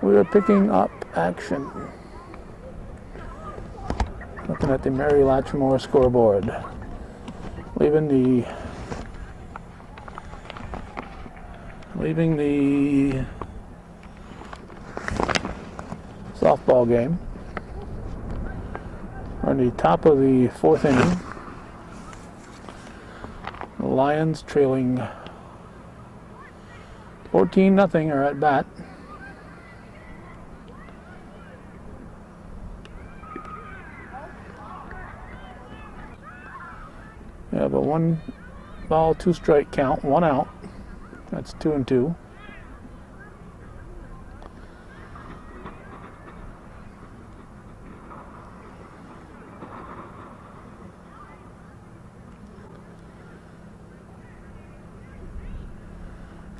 We are picking up action. Looking at the Mary Latrimore scoreboard. Leaving the softball game. We're on the top of the fourth inning. The Lions trailing 14-0 are at bat. We have a 1-ball, 2-strike count, 1 out. That's 2-2.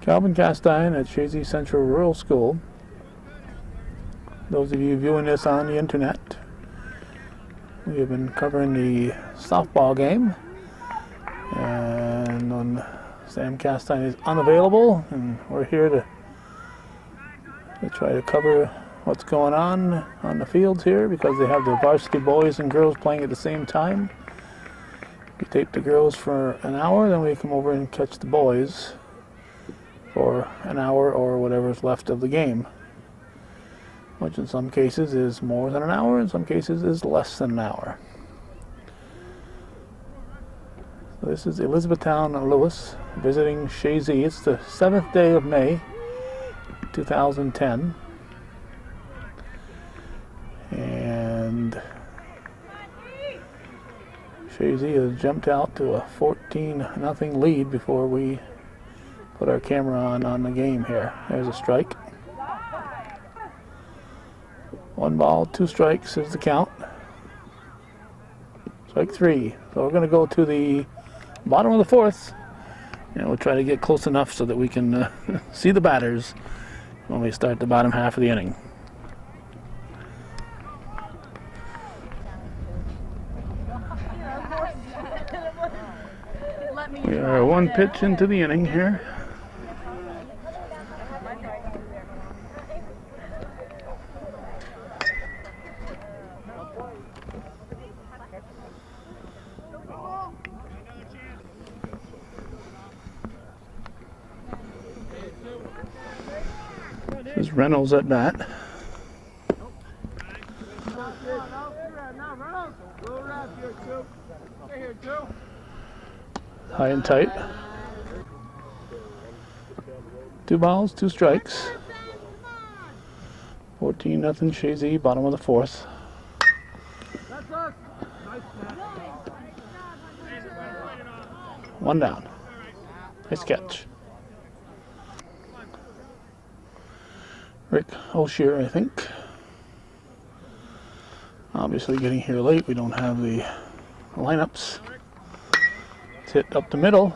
Calvin Castine at Chazy Central Rural School. Those of you viewing this on the internet, we have been covering the softball game, and when Sam Castine is unavailable, and we're here to try to cover what's going on the fields here, because they have the varsity boys and girls playing at the same time. We tape the girls for an hour, then we come over and catch the boys for an hour or whatever's left of the game, which in some cases is more than an hour, in some cases is less than an hour. So this is Elizabethtown-Lewis visiting Chazy. It's the 7th day of May, 2010. And Chazy has jumped out to a 14-0 lead before we put our camera on the game here. There's a strike. 1 ball, 2 strikes is the count. Strike 3. So we're going to go to the bottom of the 4th, and we'll try to get close enough so that we can see the batters when we start the bottom half of the inning. We are 1 pitch into the inning here. This is Reynolds at bat. High and tight. 2 balls, 2 strikes. 14-0 Chazy, bottom of the 4th. One down. Nice catch. Rick O'Shear, I think. Obviously getting here late, we don't have the lineups. It's hit up the middle.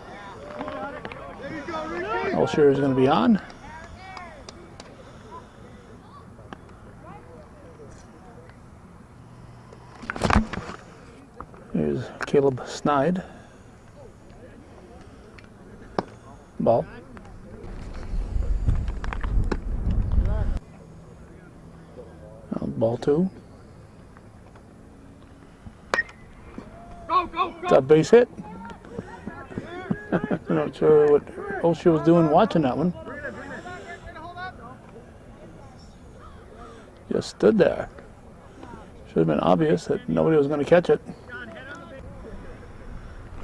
O'Shear is going to be on. Here's Caleb Snide. Ball. Ball 2. It's a base hit. I'm not sure what O'Shea was doing watching that one. Just stood there. Should have been obvious that nobody was going to catch it.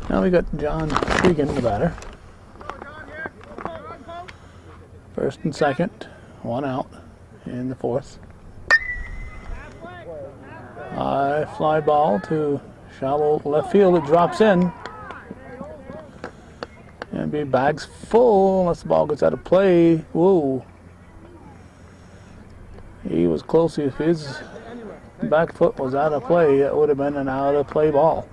Now we got John Cregan, the batter. First and second, 1 out in the 4th. High fly ball to shallow left field. It drops in. And be bags full unless the ball gets out of play. Whoa. He was close. If his back foot was out of play, it would have been an out of play ball.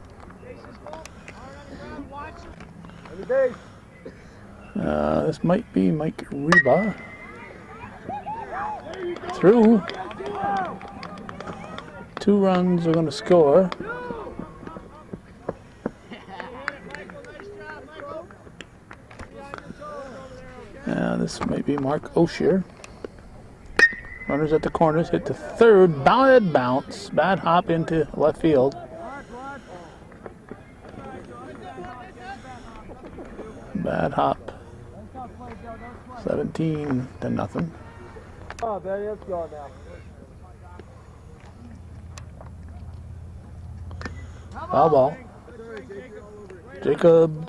This might be Mike Reba. Through. 2 runs are going to score. This might be Mark O'Shear. Runners at the corners, hit to third, bad bounce, bad hop into left field. Bad hop. 17-0. Oh, baby, let's go now. Foul ball. Jacob.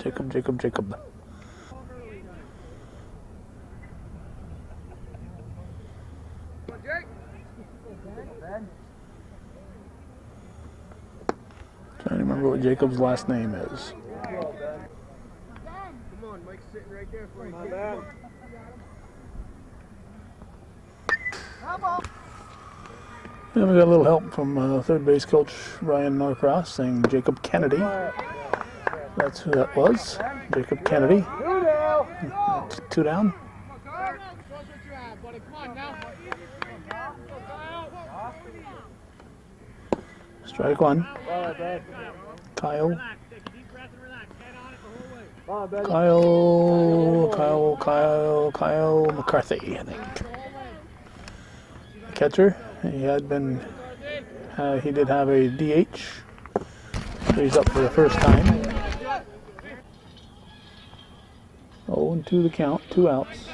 Trying to remember what Jacob's last name is. Come on, Mike's sitting right there for you. And we got a little help from third base coach Ryan Norcross saying Jacob Kennedy. That's who that was. Jacob Kennedy. 2 down. Strike one. Kyle McCarthy, I think. Catcher. He had been. He did have a DH. He's up for the first time. 0-2 the count. 2 outs.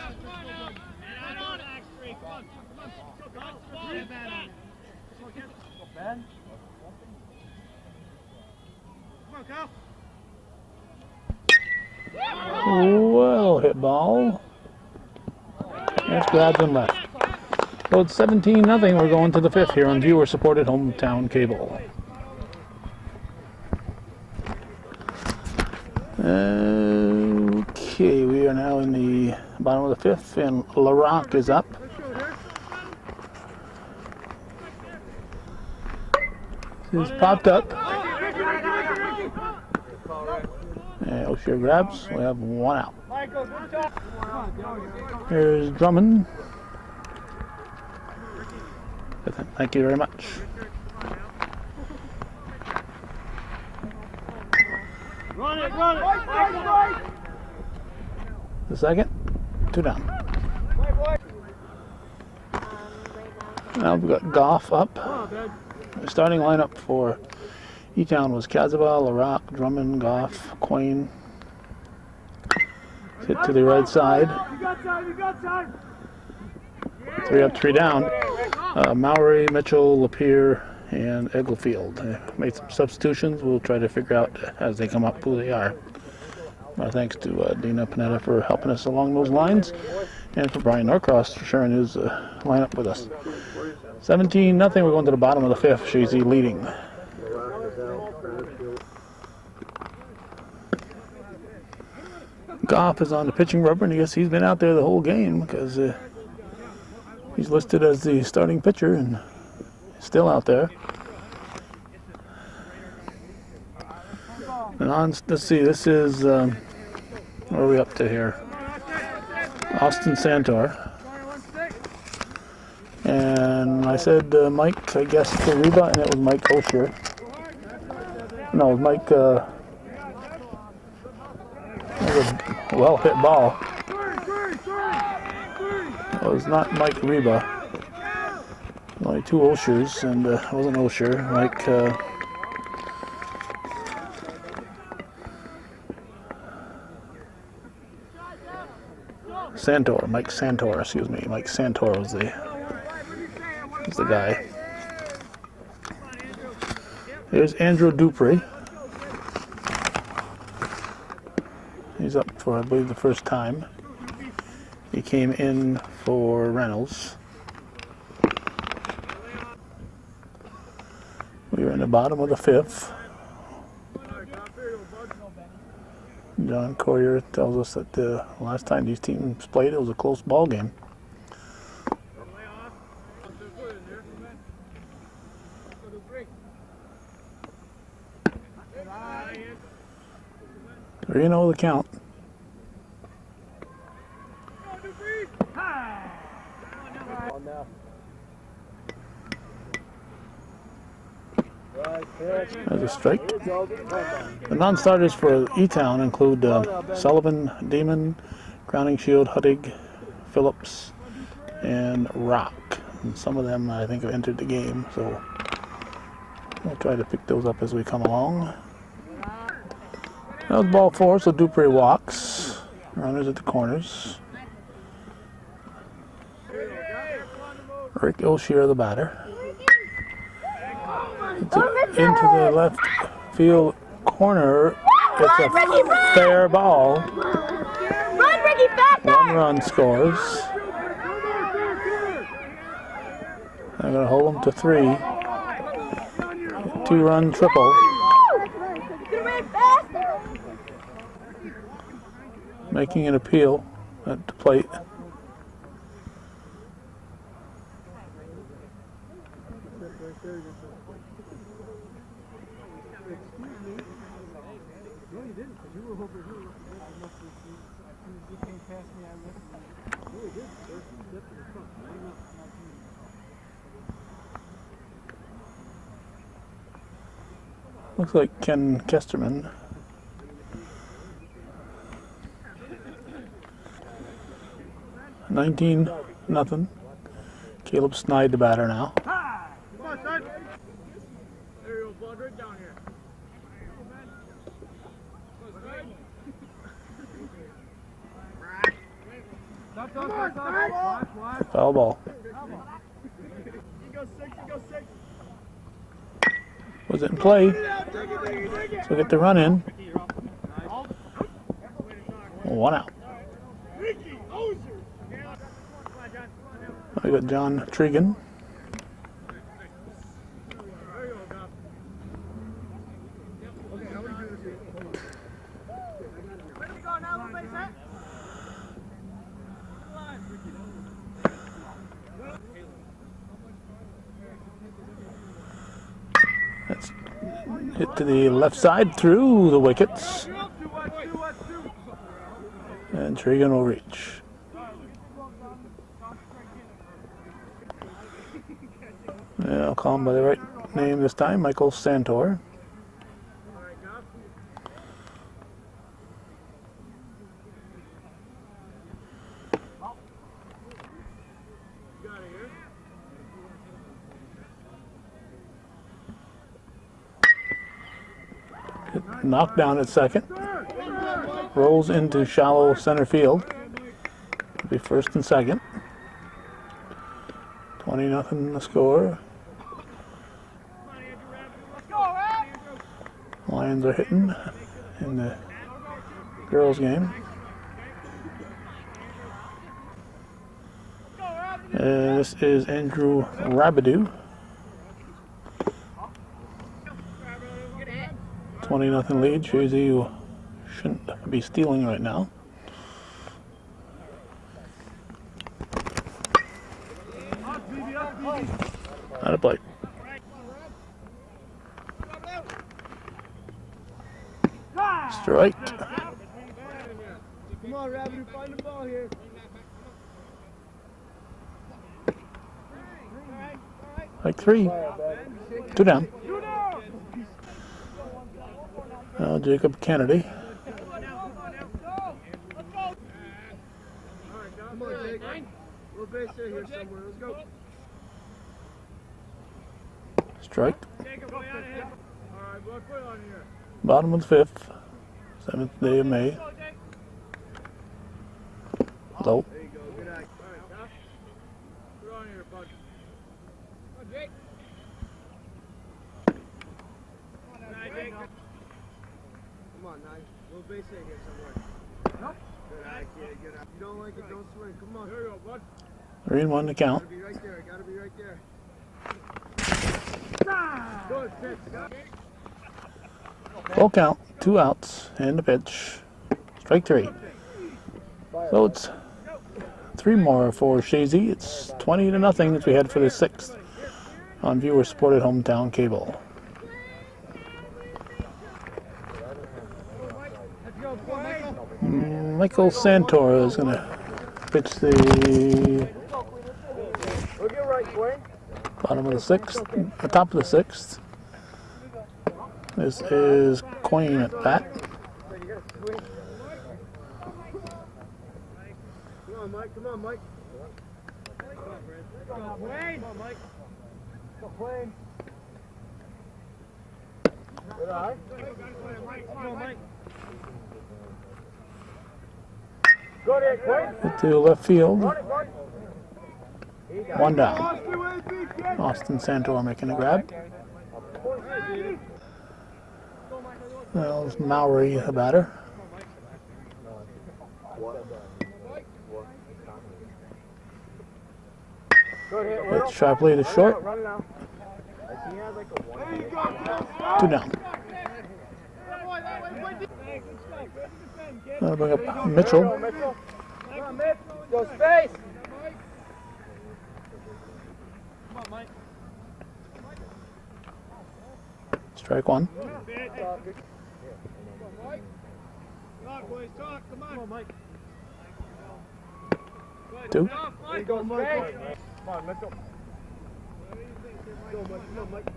Well hit ball. That's grabs and left. So it's 17-0. We're going to the 5th here on viewer-supported hometown cable. Okay, we are now in the bottom of the 5th, and LaRock is up. He's popped up. And O'Shea grabs. We have 1 out. Here's Drummond. Thank you very much. Run it. The second, 2 down. Now we've got Goff up. The starting lineup for E-Town was Kazaba, LaRock, Drummond, Goff, Quain. Hit to the right side. 3 up, 3 down. Mowry, Mitchell, Lapierre, and Eglefield. Made some substitutions. We'll try to figure out as they come up who they are. Thanks to Dina Panetta for helping us along those lines, and for Brian Norcross for sharing his lineup with us. 17-0. We're going to the bottom of the 5th. Chazy leading. Goff is on the pitching rubber, and I guess he's been out there the whole game because he's listed as the starting pitcher and still out there. And on, let's see, this is, where are we up to here? Austin Santor. And I said Mike, I guess, for Reba, and it was Mike Osher. No, it was Mike, it was a well-hit ball. It was not Mike Reba. Only 2 Oshers, and it wasn't Osher. Mike, Santor, Mike Santor, excuse me. Mike Santor was the guy. Here's Andrew Dupree. He's up for, I believe, the first time. He came in for Reynolds. We are in the bottom of the 5th. John Coyer tells us that the last time these teams played, it was a close ball game. You know the count. There's a strike. The non-starters for E-Town include Sullivan, Demon, Crowning Shield, Huttig, Phillips, and Rock. and some of them I think have entered the game, so we'll try to pick those up as we come along. That was ball 4, so Dupree walks. Runners at the corners. Rick O'Shea, the batter. It's into the left field corner. It's a fair ball. Run, Ricky, back there! 1 run scores. I'm going to hold them to 3. 2-run triple. Making an appeal at the plate. Looks like Ken Kesterman. $19-0. Caleb Snide, the batter now. Foul ball. Was it in play? So we get the run in. 1 out. We got John Tregan. That's hit to the left side through the wickets. And Tregan will reach. Yeah, I'll call him by the right name this time, Michael Santor. Knocked down at second. Rolls into shallow center field. It'll be first and second. 20-0 the score. Lions are hitting in the girls' game. This is Andrew Rabideau. 20-0 lead. Chazy, who shouldn't be stealing right now. Out of play. Strike. Come on, Rabbit, find the ball here. Like 3. 2 down. Now Jacob Kennedy. Come on, Jake. Little base here somewhere. Let's go. Strike. Bottom of the 5th. 7th day of May. Low. There you go. Good eye. Put on here, bud. Come on, Nye. Little base hit here somewhere. Good eye, kid. Good eye. If you don't like it, don't swing. Come on. Here you go, bud. 3-1 to count. Gotta be right there. Gotta be right there. Good pitch. Full count. 2 outs and a pitch. Strike 3. So it's 3 more for Chazy. It's 20-0 as we head for the 6th on viewer-supported hometown cable. Michael Santor is going to pitch the bottom of the 6th, the top of the 6th. This is Queen at bat. Come on, Mike. Come on, Mike. Wayne. Come on, Mike. Go, Wayne. Good eye. Come on, Mike. Go there, Wayne. To left field. One down. Austin Santor making a grab. Well, it's Mowry, the batter. It's sharply to short. 2 down. That'll bring up Mitchell. Go space. Strike 1. Talk, boys, talk. Come on, Mike. 2. Go, Mike. Come on, Mitchell. Go, Mike. Come on, Mike.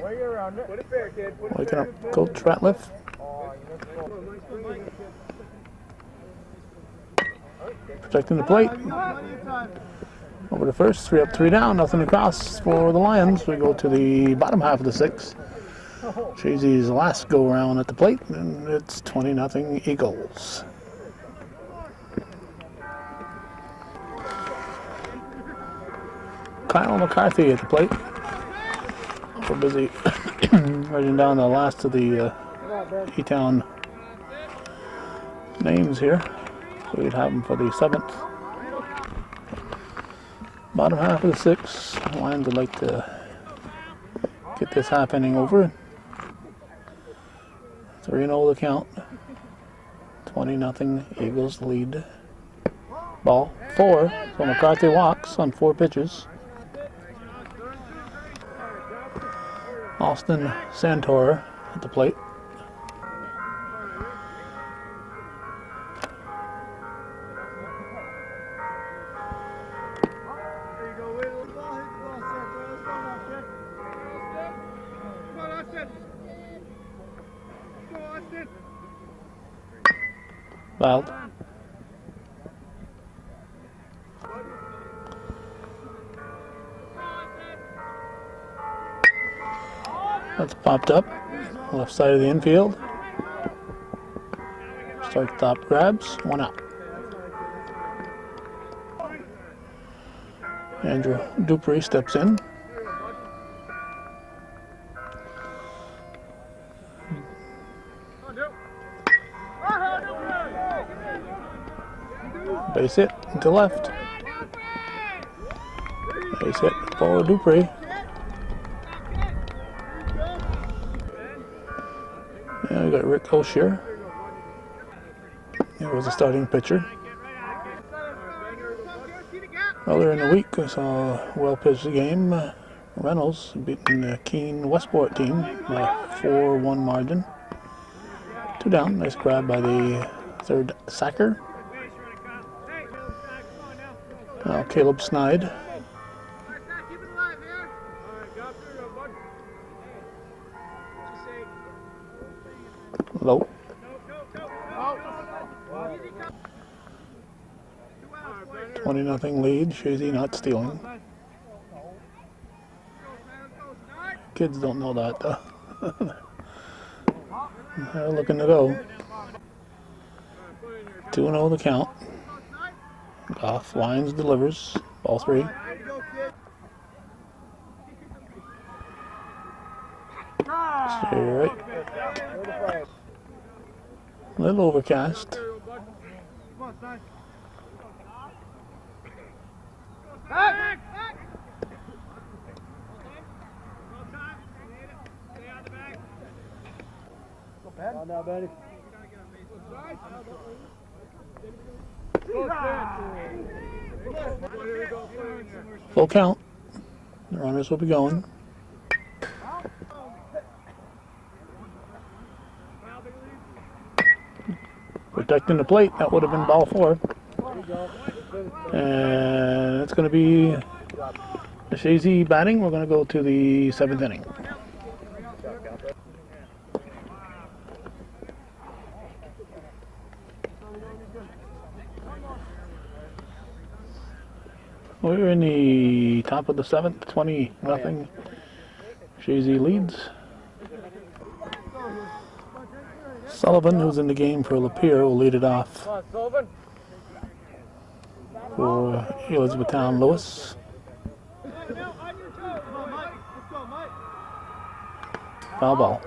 Where you around it? Put it fair, kid. Put it Waking fair. up Coach Ratliff. Protecting the plate. Over to first, 3 up, 3 down, nothing across for the Lions. We go to the bottom half of the 6th. Chazy's last go around at the plate, and it's 20-0 Eagles. Kyle McCarthy at the plate. We're busy writing down the last of the E-Town names here. So we'd have them for the 7th. Bottom half of the 6th. Lions would like to get this half inning over. 3-0 the count. 20-0 Eagles lead. Ball 4. So McCarthy walks on 4 pitches. Austin Santor at the plate. Fouled. That's popped up. Left side of the infield. Start stop grabs. 1 out. Andrew Dupree steps in. Base hit to left. Base hit for Dupree. Yeah, we got Rick Oshier. He was a starting pitcher. Earlier in the week, I saw a well-pitched game. Reynolds beating the Keene Westport team by a 4-1 margin. 2 down. Nice grab by the 3rd sacker. Now Caleb Snide. Low. 20-0 lead. Chazy not stealing. Kids don't know that though. They're looking to go. 2-0 the count. Goff Lions delivers. Ball 3. Stay right. A little overcast. Now, Betty. Full count. The runners will be going. Protecting the plate. That would have been ball 4. And it's going to be the Chazy batting. We're going to go to the 7th inning. We're in the top of the 7th, 20-0. Chazy leads. Sullivan, who's in the game for Lapeer, will lead it off for Elizabethtown-Lewis. Foul ball.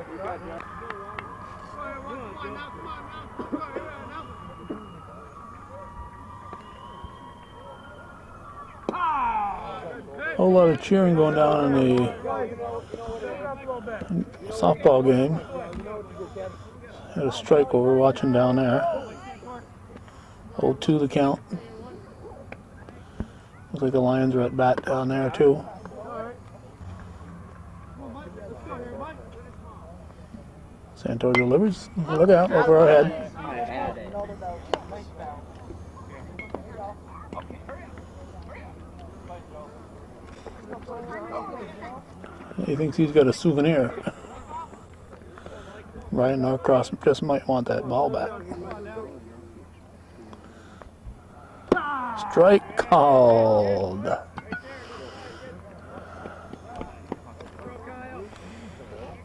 A whole lot of cheering going down in the softball game. Had a strike over watching down there. 0-2 the count. Looks like the Lions are at bat down there too. Santor delivers. Look out, over our head. He thinks he's got a souvenir. Ryan Norcross just might want that ball back. Strike called.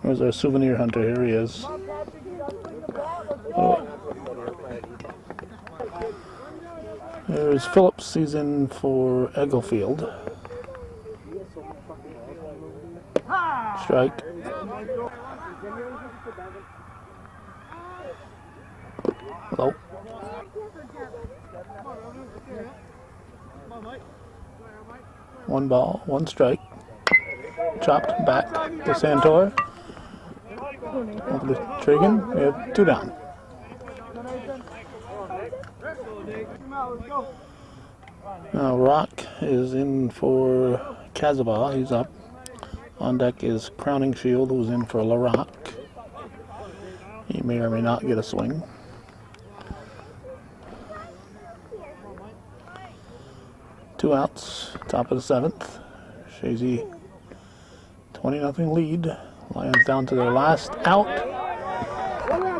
Where's our souvenir hunter? Here he is. Oh. There's Phillips. He's in for Egglefield. Strike. Hello. One ball, one strike. Chopped back to Santor. Over to Trigan. We have 2 down. Now Rock is in for Chazy. He's up. On deck is Crowning Shield, who's in for LaRock. He may or may not get a swing. Two outs, top of the 7th. Chazy 20-0 lead. Lions down to their last out.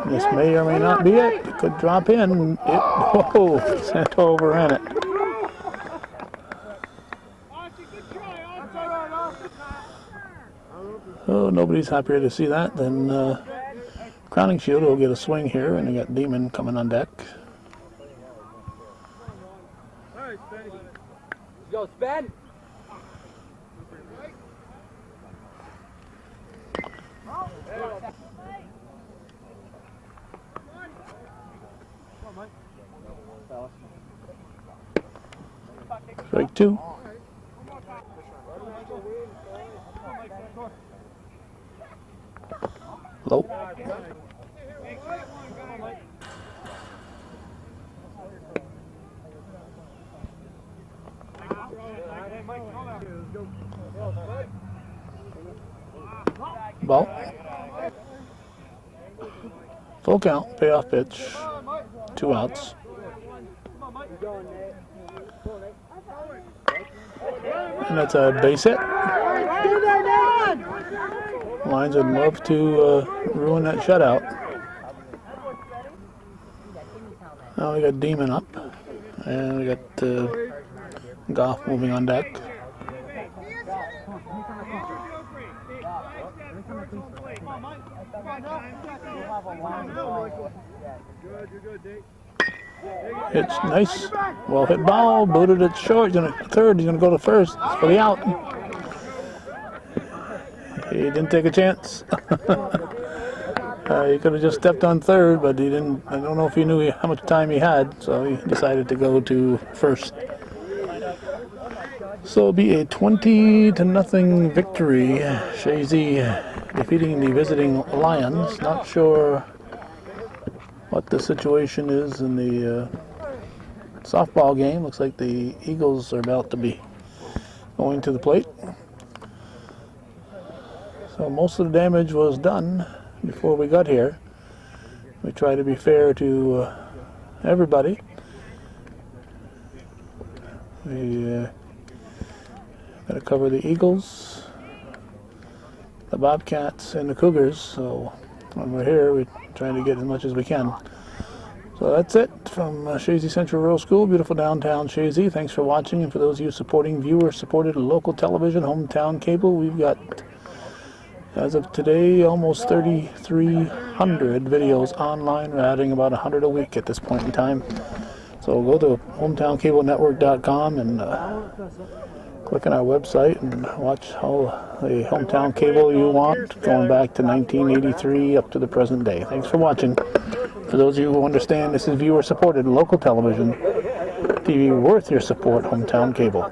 This may or may not be it. It could drop in. Santor overran it. Oh, nobody's happier to see that than Crowning Shield will get a swing here, and we got Demon coming on deck. Go, Spen! Strike 2. Low. Ball. Full count, payoff pitch. 2 outs. And that's a base hit. Lions would love to ruin that shutout. Now we got Demon up, and we got Goff moving on deck. It's nice, well hit ball, booted it short. He's gonna third. He's gonna go to first for the out. He didn't take a chance. He could have just stepped on third, but he didn't. I don't know if he knew how much time he had, so he decided to go to first. So it'll be a 20-0 victory. Chazy defeating the visiting Lions. Not sure what the situation is in the softball game. Looks like the Eagles are about to be going to the plate. So most of the damage was done before we got here. We try to be fair to everybody. We got to cover the Eagles, the Bobcats, and the Cougars. So when we're here, we're trying to get as much as we can. So that's it from Chazy Central Rural School, beautiful downtown Chazy. Thanks for watching, and for those of you supporting viewer-supported local television, hometown cable, we've got, as of today, almost 3,300 videos online. We're adding about 100 a week at this point in time. So go to hometowncablenetwork.com and click on our website and watch all the hometown cable you want, going back to 1983 up to the present day. Thanks for watching. For those of you who understand, this is viewer-supported local television, TV worth your support, hometown cable.